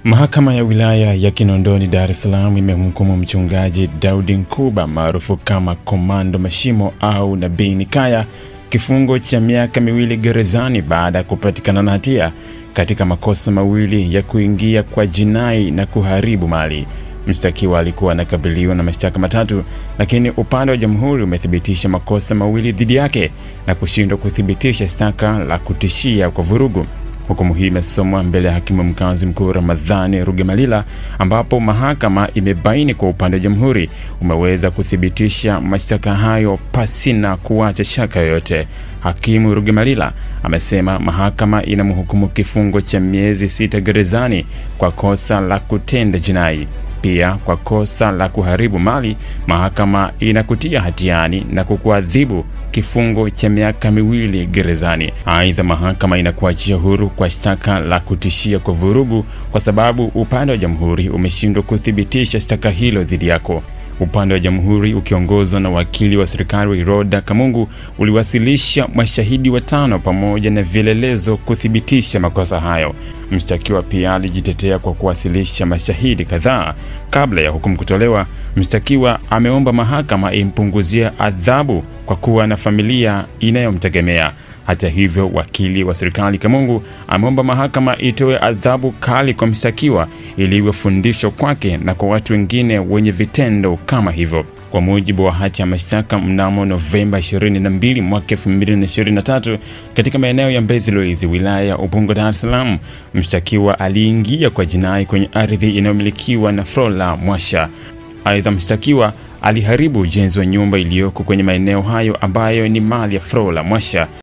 Mahakama ya wilaya ya Kinondoni, Dar es Salaam imemhukumu mchungaji Daudi Nkuba maarufu kama Komando Mashimo au Nabii Nikaya kifungo cha miaka 2 gerezani baada ya kupatikana na hatia katika makosa mawili ya kuingia kwa jinai na kuharibu mali. Mshtakiwa alikuwa anakabiliwa na mashtaka matatu, lakini upande wa jamhuri umethibitisha makosa mawili dhidi yake na kushindwa kuthibitisha shtaka la kutishia kwa vurugu. Hukumu hii imesomwa mbele ya hakimu mkazi mkuu Ramadhani Rugemalila, ambapo mahakama imebaini kwa upande wa jamhuri umeweza kuthibitisha mashtaka hayo pasina kuacha shaka yoyote. Hakimu Rugemalila amesema mahakama inamhukumu kifungo cha miezi 6 gerezani kwa kosa la kutenda jinai. Pia kwa kosa la kuharibu mali, mahakama inakutia hatiani na kukuadhibu kifungo cha miaka 2 gerezani. Aidha, mahakama inakuachia huru kwa shtaka la kutishia kwa vurugu kwa sababu upande wa jamhuri umeshindwa kuthibitisha shtaka hilo dhidi yako. Upande wa jamhuri ukiongozwa na wakili wa serikali Roda Kamungu uliwasilisha mashahidi 5 pamoja na vielelezo kuthibitisha makosa hayo. Mshtakiwa pia alijitetea kwa kuwasilisha mashahidi kadhaa. Kabla ya hukumu kutolewa, mshtakiwa ameomba mahakama impunguzie adhabu kwa kuwa na familia inayomtegemea. Hata hivyo, wakili wa serikali Kamungu ameomba mahakama itoe adhabu kali kwa mshtakiwa ili iwe fundisho kwake na kwa watu wengine wenye vitendo kama hivyo. Kwa mujibu wa hati ya mashtaka, mnamo Novemba 22 mwaka 2023 katika maeneo ya Mbezi Luizi, wilaya ya Ubungo, Dar es Salaam, mshtakiwa aliingia kwa jinai kwenye ardhi inayomilikiwa na Frola Mwasha. Aidha, mshtakiwa aliharibu ujenzi wa nyumba iliyoko kwenye maeneo hayo ambayo ni mali ya Frola Mwasha.